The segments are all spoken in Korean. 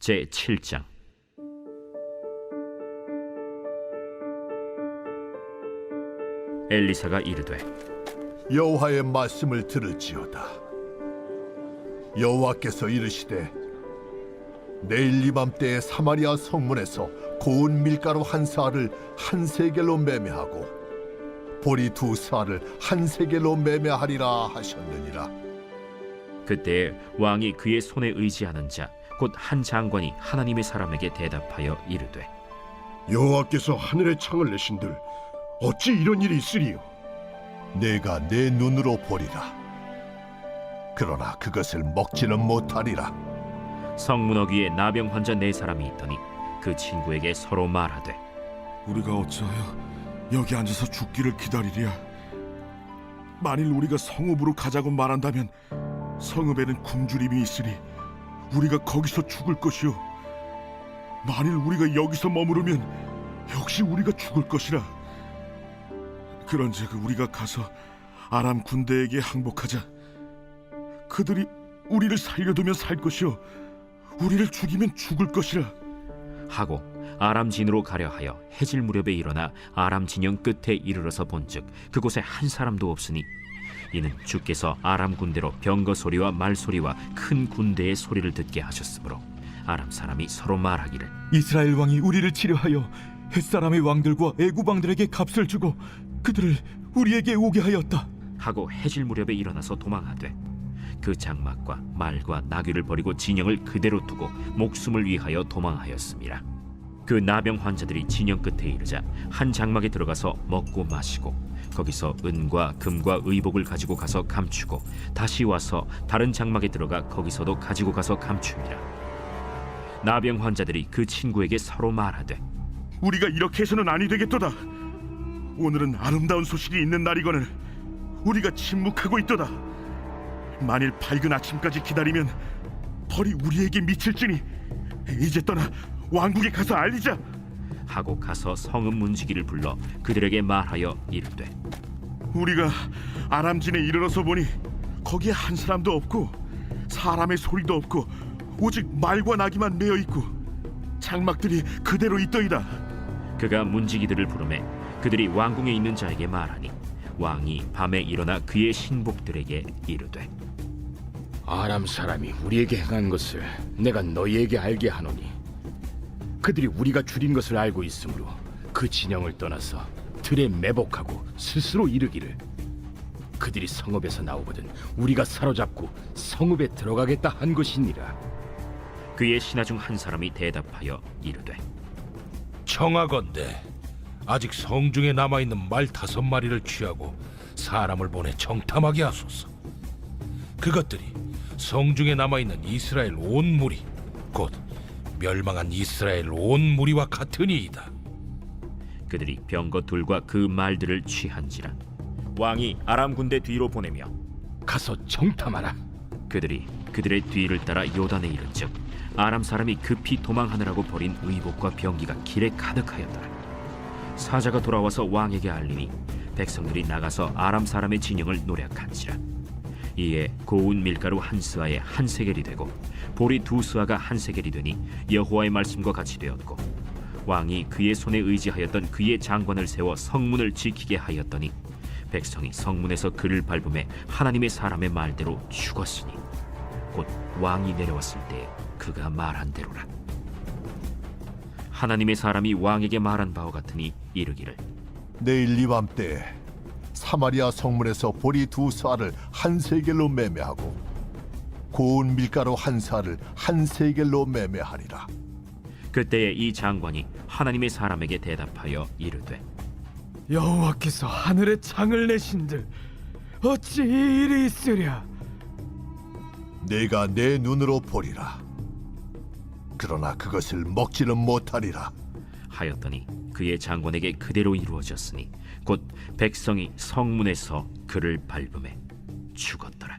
제7장. 엘리사가 이르되 여호와의 말씀을 들을지어다. 여호와께서 이르시되 내일 이맘때에 사마리아 성문에서 고운 밀가루 한 사알을 한 세겔로 매매하고 보리 두 사알을 한 세겔로 매매하리라 하셨느니라. 그때에 왕이 그의 손에 의지하는 자 곧 한 장관이 하나님의 사람에게 대답하여 이르되 여호와께서 하늘의 창을 내신들 어찌 이런 일이 있으리요? 내가 내 눈으로 보리라. 그러나 그것을 먹지는 못하리라. 성문 어귀에 나병 환자 4사람이 있더니 그 친구에게 서로 말하되 우리가 어찌하여 여기 앉아서 죽기를 기다리랴? 만일 우리가 성읍으로 가자고 말한다면 성읍에는 굶주림이 있으니 우리가 거기서 죽을 것이요, 만일 우리가 여기서 머무르면 역시 우리가 죽을 것이라. 그런즉 우리가 가서 아람 군대에게 항복하자. 그들이 우리를 살려두면 살 것이요 우리를 죽이면 죽을 것이라 하고 아람 진으로 가려 하여 해질 무렵에 일어나 아람 진영 끝에 이르러서 본즉 그곳에 한 사람도 없으니 이는 주께서 아람 군대로 병거 소리와 말 소리와 큰 군대의 소리를 듣게 하셨으므로 아람 사람이 서로 말하기를 이스라엘 왕이 우리를 치려하여 햇사람의 왕들과 애굽 왕들에게 값을 주고 그들을 우리에게 오게 하였다 하고 해질 무렵에 일어나서 도망하되 그 장막과 말과 나귀를 버리고 진영을 그대로 두고 목숨을 위하여 도망하였습니다. 그 나병 환자들이 진영 끝에 이르자 한 장막에 들어가서 먹고 마시고 거기서 은과 금과 의복을 가지고 가서 감추고 다시 와서 다른 장막에 들어가 거기서도 가지고 가서 감춥니다. 나병 환자들이 그 친구에게 서로 말하되 우리가 이렇게 해서는 아니 되겠도다. 오늘은 아름다운 소식이 있는 날이거늘 우리가 침묵하고 있도다. 만일 밝은 아침까지 기다리면 벌이 우리에게 미칠지니 이제 떠나 왕국에 가서 알리자. 하고 가서 성읍 문지기를 불러 그들에게 말하여 이르되 우리가 아람진에 이르러서 보니 거기에 한 사람도 없고 사람의 소리도 없고 오직 말과 나귀만 매어 있고 장막들이 그대로 있더이다. 그가 문지기들을 부르매 그들이 왕궁에 있는 자에게 말하니 왕이 밤에 일어나 그의 신복들에게 이르되 아람 사람이 우리에게 행한 것을 내가 너희에게 알게 하노니 그들이 우리가 줄인 것을 알고 있으므로 그 진영을 떠나서 들에 매복하고 스스로 이르기를 그들이 성읍에서 나오거든 우리가 사로잡고 성읍에 들어가겠다 한 것이니라. 그의 신하 중 한 사람이 대답하여 이르되 청하건대 아직 성중에 남아있는 말 5마리를 취하고 사람을 보내 정탐하게 하소서. 그것들이 성중에 남아있는 이스라엘 온 무리 곧 멸망한 이스라엘 온 무리와 같으니이다. 그들이 병거 둘과 그 말들을 취한지라 왕이 아람 군대 뒤로 보내며 가서 정탐하라. 그들이 그들의 뒤를 따라 요단에 이른즉 아람 사람이 급히 도망하느라고 버린 의복과 병기가 길에 가득하였더라. 사자가 돌아와서 왕에게 알리니 백성들이 나가서 아람 사람의 진영을 노략한지라. 이에 고운 밀가루 한 스아에 한 세겔이 되고 보리 2스아가 한 세겔이 되니 여호와의 말씀과 같이 되었고 왕이 그의 손에 의지하였던 그의 장관을 세워 성문을 지키게 하였더니 백성이 성문에서 그를 밟음에 하나님의 사람의 말대로 죽었으니 곧 왕이 내려왔을 때에 그가 말한 대로라. 하나님의 사람이 왕에게 말한 바와 같으니 이르기를 내일 이맘때에 사마리아 성문에서 보리 2사알을 한 세겔로 매매하고 고운 밀가루 한 사알을 한 세겔로 매매하리라. 그때에 이 장관이 하나님의 사람에게 대답하여 이르되 여호와께서 하늘의 창을 내신들 어찌 이 일이 있으랴? 내가 내 눈으로 보리라. 그러나 그것을 먹지는 못하리라. 하였더니 그의 장관에게 그대로 이루어졌으니 곧 백성이 성문에서 그를 밟음에 죽었더라.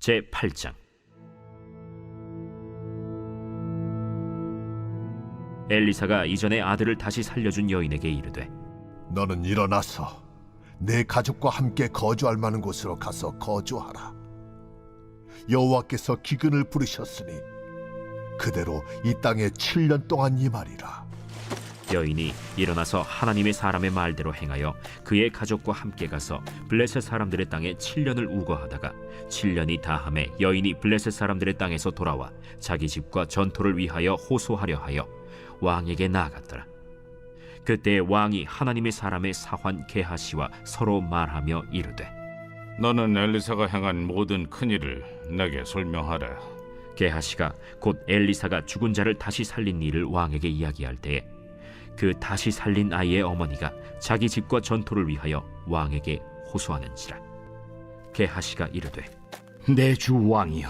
제8장. 엘리사가 이전에 아들을 다시 살려준 여인에게 이르되 너는 일어나서 내 가족과 함께 거주할 만한 곳으로 가서 거주하라. 여호와께서 기근을 부르셨으니 그대로 이 땅에 7년 동안 임하리라. 여인이 일어나서 하나님의 사람의 말대로 행하여 그의 가족과 함께 가서 블레셋 사람들의 땅에 7년을 우거하다가 7년이 다함에 여인이 블레셋 사람들의 땅에서 돌아와 자기 집과 전토를 위하여 호소하려 하여 왕에게 나아갔더라. 그때 왕이 하나님의 사람의 사환 게하시와 서로 말하며 이르되, 너는 엘리사가 행한 모든 큰일을 내게 설명하라. 게하시가 곧 엘리사가 죽은 자를 다시 살린 일을 왕에게 이야기할 때에 그 다시 살린 아이의 어머니가 자기 집과 전토를 위하여 왕에게 호소하는지라. 게하시가 이르되, 내 주 왕이여,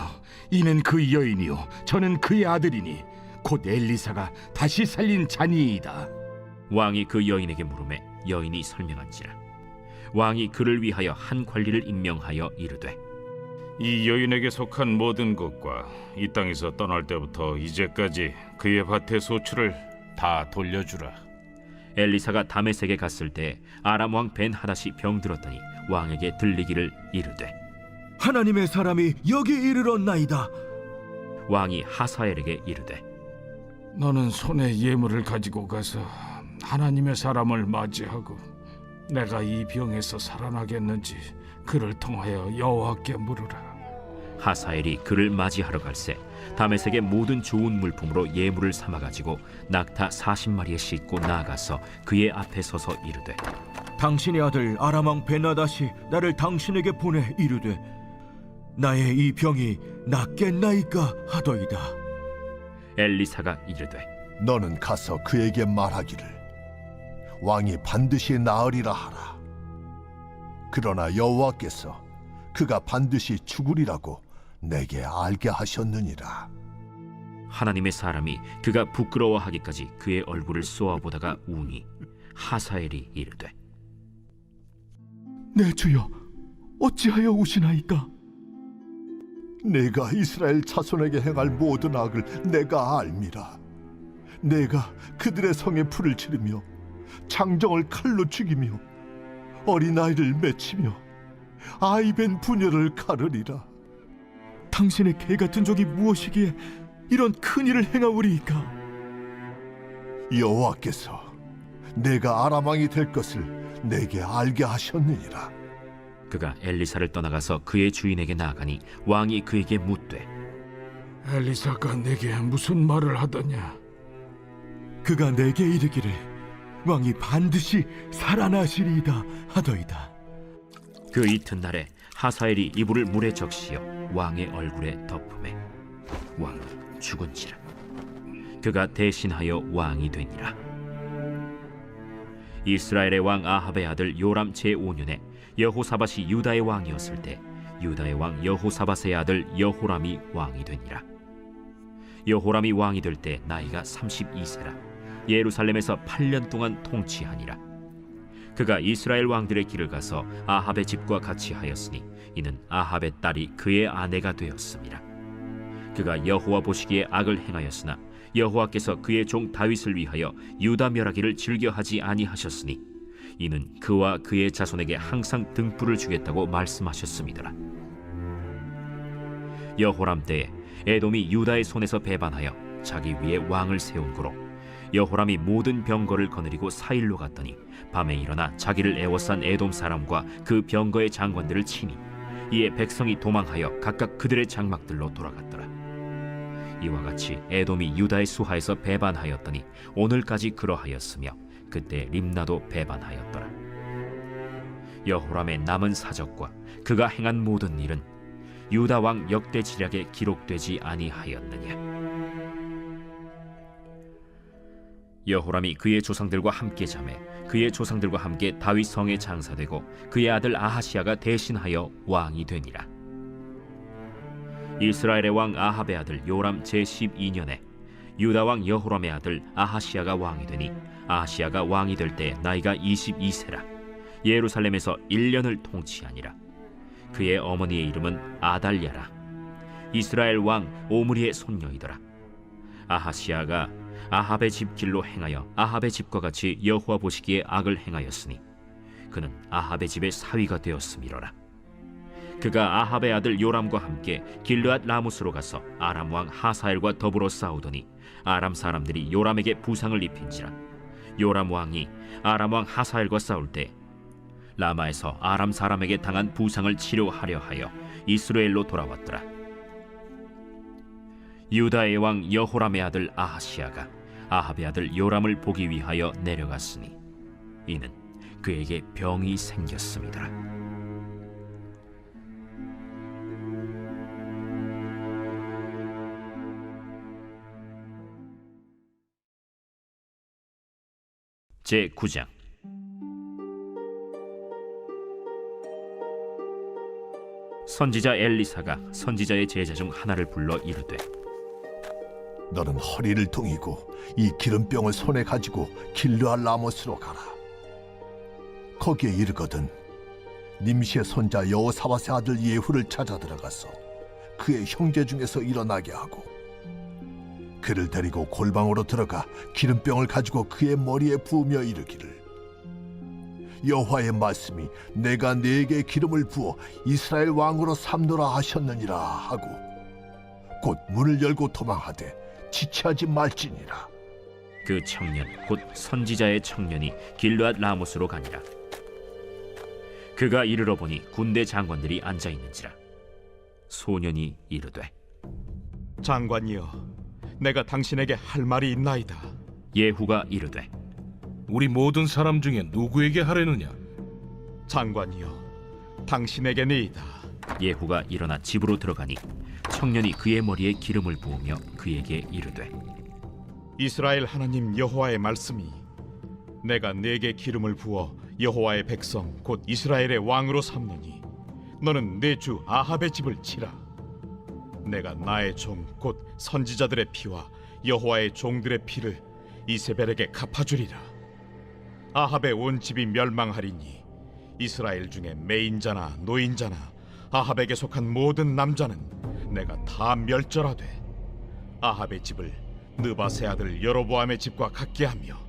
이는 그 여인이요 저는 그의 아들이니 곧 엘리사가 다시 살린 자니이다. 왕이 그 여인에게 물으매 여인이 설명한지라. 왕이 그를 위하여 한 관리를 임명하여 이르되, 이 여인에게 속한 모든 것과 이 땅에서 떠날 때부터 이제까지 그의 밭의 소출을 다 돌려주라. 엘리사가 다메섹에 갔을 때 아람 왕 벤하닷이 병들었더니 왕에게 들리기를 이르되, 하나님의 사람이 여기 이르렀나이다. 왕이 하사엘에게 이르되, 너는 손에 예물을 가지고 가서 하나님의 사람을 맞이하고 내가 이 병에서 살아나겠는지 그를 통하여 여호와께 물으라. 하사엘이 그를 맞이하러 갈새 다메섹의 모든 좋은 물품으로 예물을 삼아가지고 낙타 40마리에 싣고 나아가서 그의 앞에 서서 이르되, 당신의 아들 아람 왕 베나닷이 나를 당신에게 보내 이르되 나의 이 병이 낫겠나이까 하더이다. 엘리사가 이르되, 너는 가서 그에게 말하기를 왕이 반드시 나으리라 하라. 그러나 여호와께서 그가 반드시 죽으리라고 내게 알게 하셨느니라. 하나님의 사람이 그가 부끄러워하기까지 그의 얼굴을 쏘아보다가 우니 하사엘이 이르되, 내 주여, 어찌하여 우시나이까? 내가 이스라엘 자손에게 행할 모든 악을 내가 알미라. 내가 그들의 성에 불을 지르며 장정을 칼로 죽이며 어린아이를 맺히며 아이벤 부녀를 가르리라. 당신의 개 같은 적이 무엇이기에 이런 큰 일을 행하오리이까? 여호와께서 내가 아람 왕이 될 것을 내게 알게 하셨느니라. 그가 엘리사를 떠나가서 그의 주인에게 나아가니 왕이 그에게 묻되, 엘리사가 내게 무슨 말을 하더냐? 그가 내게 이르기를 왕이 반드시 살아나시리이다 하더이다. 그 이튿날에 하사엘이 이불을 물에 적시어 왕의 얼굴에 덮음에 왕이 죽은지라. 그가 대신하여 왕이 되니라. 이스라엘의 왕 아합의 아들 요람 제5년에 여호사밧이 유다의 왕이었을 때 유다의 왕 여호사밧의 아들 여호람이 왕이 되니라. 여호람이 왕이 될 때 나이가 32세라. 예루살렘에서 8년 동안 통치하니라. 그가 이스라엘 왕들의 길을 가서 아합의 집과 같이 하였으니 이는 아합의 딸이 그의 아내가 되었음이라. 그가 여호와 보시기에 악을 행하였으나 여호와께서 그의 종 다윗을 위하여 유다 멸하기를 즐겨하지 아니하셨으니 이는 그와 그의 자손에게 항상 등불을 주겠다고 말씀하셨음이더라. 여호람 때에 에돔이 유다의 손에서 배반하여 자기 위에 왕을 세운 고로 여호람이 모든 병거를 거느리고 사일로 갔더니 밤에 일어나 자기를 애워싼 에돔 사람과 그 병거의 장관들을 치니 이에 백성이 도망하여 각각 그들의 장막들로 돌아갔더라. 이와 같이 에돔이 유다의 수하에서 배반하였더니 오늘까지 그러하였으며 그때 림나도 배반하였더라. 여호람의 남은 사적과 그가 행한 모든 일은 유다 왕 역대 지략에 기록되지 아니하였느냐. 여호람이 그의 조상들과 함께 잠에 그의 조상들과 함께 다윗 성에 장사되고 그의 아들 아하시아가 대신하여 왕이 되니라. 이스라엘의 왕 아합의 아들 요람 제12년에 유다 왕 여호람의 아들 아하시아가 왕이 되니 아하시아가 왕이 될 때 나이가 22세라. 예루살렘에서 1년을 통치하니라. 그의 어머니의 이름은 아달랴라. 이스라엘 왕 오므리의 손녀이더라. 아하시아가 아합의 집 길로 행하여 아합의 집과 같이 여호와 보시기에 악을 행하였으니 그는 아합의 집의 사위가 되었음이로라. 그가 아합의 아들 요람과 함께 길르앗 라모스로 가서 아람 왕 하사엘과 더불어 싸우더니 아람 사람들이 요람에게 부상을 입힌지라. 요람 왕이 아람 왕 하사엘과 싸울 때 라마에서 아람 사람에게 당한 부상을 치료하려 하여 이스라엘로 돌아왔더라. 유다의 왕 여호람의 아들 아하시아가 아합의 아들 요람을 보기 위하여 내려갔으니 이는 그에게 병이 생겼습니다. 제9장. 선지자 엘리사가 선지자의 제자 중 하나를 불러 이르되, 너는 허리를 동이고 이 기름병을 손에 가지고 길르앗 라모스로 가라. 거기에 이르거든 님시의 손자 여호사밧의 아들 예후를 찾아 들어가서 그의 형제 중에서 일어나게 하고 그를 데리고 골방으로 들어가 기름병을 가지고 그의 머리에 부으며 이르기를, 여호와의 말씀이 내가 네게 기름을 부어 이스라엘 왕으로 삼노라 하셨느니라 하고 곧 문을 열고 도망하되 지체하지 말지니라. 그 청년 곧 선지자의 청년이 길르앗 라모스로 가니라. 그가 이르러 보니 군대 장관들이 앉아 있는지라. 소년이 이르되, 장관이여, 내가 당신에게 할 말이 있나이다. 예후가 이르되, 우리 모든 사람 중에 누구에게 하려느냐? 장관이여, 당신에게니이다. 예후가 일어나 집으로 들어가니 청년이 그의 머리에 기름을 부으며 그에게 이르되, 이스라엘 하나님 여호와의 말씀이 내가 네게 기름을 부어 여호와의 백성 곧 이스라엘의 왕으로 삼느니 너는 내 주 아합의 집을 치라. 내가 나의 종 곧 선지자들의 피와 여호와의 종들의 피를 이세벨에게 갚아주리라. 아합의 온 집이 멸망하리니 이스라엘 중에 매인자나 노인자나 아합에게 속한 모든 남자는 내가 다 멸절하되 아합의 집을 느바세 아들 여로보암의 집과 같게 하며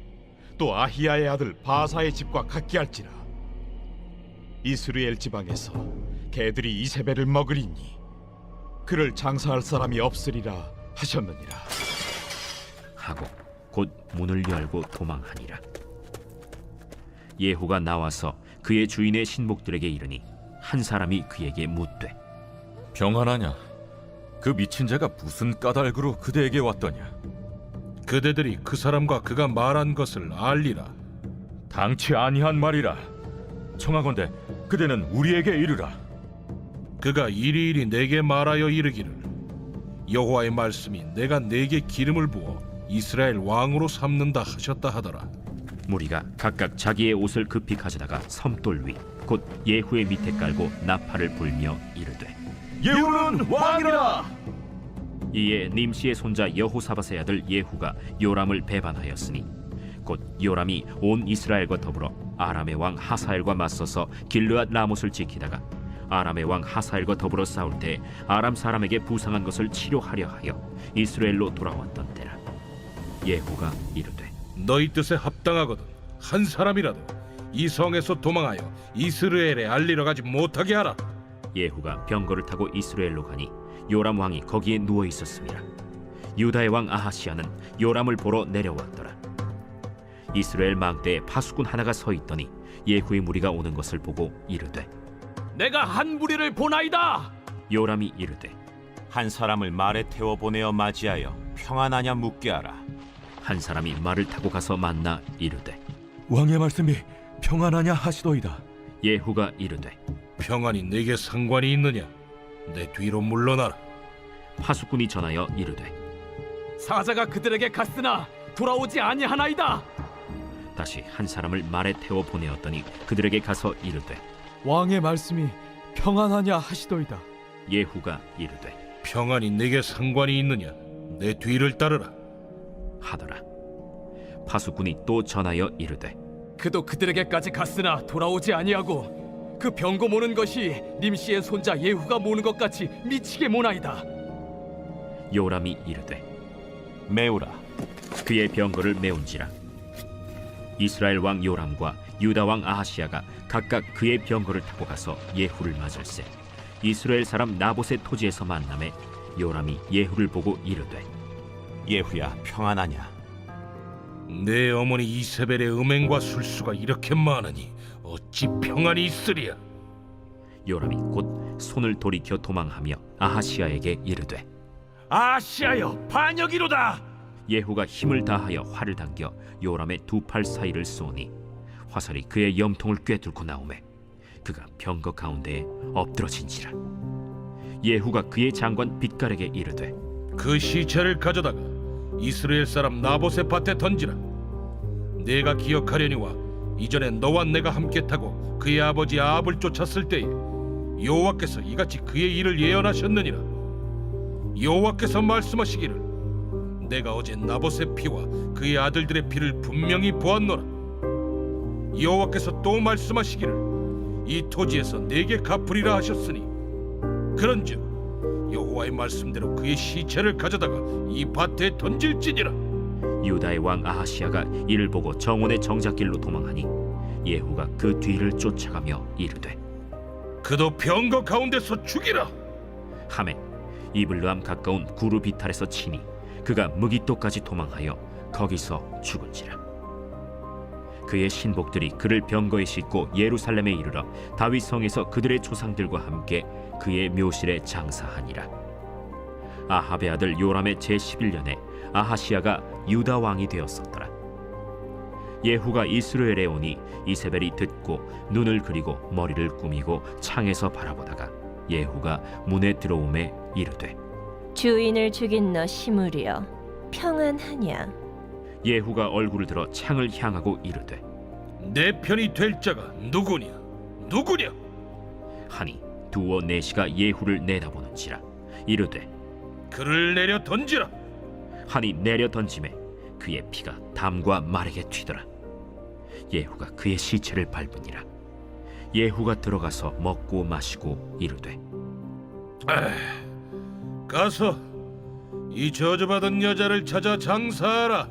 또 아히야의 아들 바사의 집과 같게 할지라. 이스라엘 지방에서 개들이 이세벨을 먹으리니 그를 장사할 사람이 없으리라 하셨느니라. 하고 곧 문을 열고 도망하니라. 예후가 나와서 그의 주인의 신복들에게 이르니 한 사람이 그에게 묻되, 평안하냐? 그 미친 자가 무슨 까닭으로 그대에게 왔더냐? 그대들이 그 사람과 그가 말한 것을 알리라. 당치 아니한 말이라. 청하건대 그대는 우리에게 이르라. 그가 이리이리 내게 말하여 이르기를, 여호와의 말씀이 내가 네게 기름을 부어 이스라엘 왕으로 삼는다 하셨다 하더라. 무리가 각각 자기의 옷을 급히 가져다가 섬돌 위 곧 예후의 밑에 깔고 나팔을 불며 이르되, 예후는 왕이라. 이에 님시의 손자 여호사밧의 아들 예후가 요람을 배반하였으니 곧 요람이 온 이스라엘과 더불어 아람의 왕 하사엘과 맞서서 길르앗 라못을 지키다가 아람의 왕 하사엘과 더불어 싸울 때 아람 사람에게 부상한 것을 치료하려 하여 이스라엘로 돌아왔던 때라. 예후가 이르되, 너희 뜻에 합당하거든 한 사람이라도 이 성에서 도망하여 이스라엘에 알리러 가지 못하게 하라. 예후가 병거를 타고 이스라엘로 가니 요람 왕이 거기에 누워 있었습니다. 유다의 왕 아하시아는 요람을 보러 내려왔더라. 이스라엘 망대에 파수꾼 하나가 서 있더니 예후의 무리가 오는 것을 보고 이르되, 내가 한 무리를 보나이다. 요람이 이르되, 한 사람을 말에 태워 보내어 맞이하여 평안하냐 묻게 하라. 한 사람이 말을 타고 가서 만나 이르되, 왕의 말씀이 평안하냐 하시도이다. 예후가 이르되, 평안이 내게 상관이 있느냐? 내 뒤로 물러나라. 파수꾼이 전하여 이르되, 사자가 그들에게 갔으나 돌아오지 아니하나이다. 다시 한 사람을 말에 태워 보내었더니 그들에게 가서 이르되, 왕의 말씀이 평안하냐 하시도이다. 예후가 이르되, 평안이 내게 상관이 있느냐? 내 뒤를 따르라 하더라. 파수꾼이 또 전하여 이르되, 그도 그들에게까지 갔으나 돌아오지 아니하고 그 병거 모는 것이 님시의 손자 예후가 모는 것 같이 미치게 모나이다. 요람이 이르되, 메우라. 그의 병거를 메운지라. 이스라엘 왕 요람과 유다 왕 아하시아가 각각 그의 병거를 타고 가서 예후를 맞을세 이스라엘 사람 나봇의 토지에서 만남에 요람이 예후를 보고 이르되 예후야 평안하냐? 내 어머니 이세벨의 음행과 술수가 이렇게 많으니 어찌 평안이 있으랴? 요람이 곧 손을 돌이켜 도망하며 아하시아에게 이르되 아시아여 반역이로다. 예후가 힘을 다하여 활을 당겨 요람의 두 팔 사이를 쏘니 화살이 그의 염통을 꿰뚫고 나오매 그가 병거 가운데에 엎드러진지라. 예후가 그의 장관 빗갈에게 이르되 그 시체를 가져다가 이스라엘 사람 나봇의 밭에 던지라. 내가 기억하려니와 이전에 너와 내가 함께 타고 그의 아버지 아합을 쫓았을 때에 여호와께서 이같이 그의 일을 예언하셨느니라. 여호와께서 말씀하시기를 내가 어제 나봇의 피와 그의 아들들의 피를 분명히 보았노라. 여호와께서 또 말씀하시기를 이 토지에서 내게 갚으리라 하셨으니 그런즉 여호와의 말씀대로 그의 시체를 가져다가 이 밭에 던질지니라. 유다의 왕 아하시아가 이를 보고 정원의 정작길로 도망하니 예후가 그 뒤를 쫓아가며 이르되 그도 병거 가운데서 죽이라. 하매 이블르함 가까운 구루 비탈에서 치니 그가 무기토까지 도망하여 거기서 죽은지라. 그의 신복들이 그를 병거에 싣고 예루살렘에 이르러 다윗 성에서 그들의 조상들과 함께 그의 묘실에 장사하니라. 아합의 아들 요람의 제11년에 아하시아가 유다 왕이 되었었더라. 예후가 이스라엘에 오니 이세벨이 듣고 눈을 그리고 머리를 꾸미고 창에서 바라보다가 예후가 문에 들어오매 이르되 주인을 죽인 너 시므리여 평안하냐? 예후가 얼굴을 들어 창을 향하고 이르되 내 편이 될 자가 누구냐? 누구냐? 하니 두어 내시가 예후를 내다보는지라. 이르되 그를 내려 던지라. 하니 내려 던짐에 그의 피가 담과 말에게 튀더라. 예후가 그의 시체를 밟으니라. 예후가 들어가서 먹고 마시고 이르되 가서 이 저주받은 여자를 찾아 장사하라.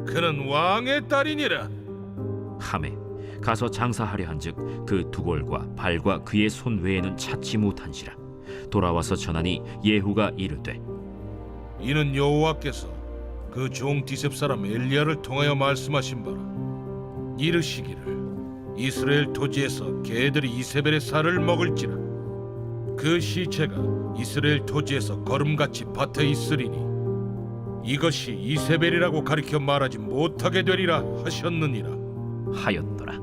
그는 왕의 딸이니라. 하매 가서 장사하려 한즉 그 두골과 발과 그의 손 외에는 찾지 못한지라. 돌아와서 전하니 예후가 이르되 이는 여호와께서 그 종 디셉 사람 엘리야를 통하여 말씀하신 바라. 이르시기를 이스라엘 토지에서 개들이 이세벨의 살을 먹을지라. 그 시체가 이스라엘 토지에서 거름같이 밭에 있으리니 이것이 이세벨이라고 가리켜 말하지 못하게 되리라 하셨느니라 하였더라.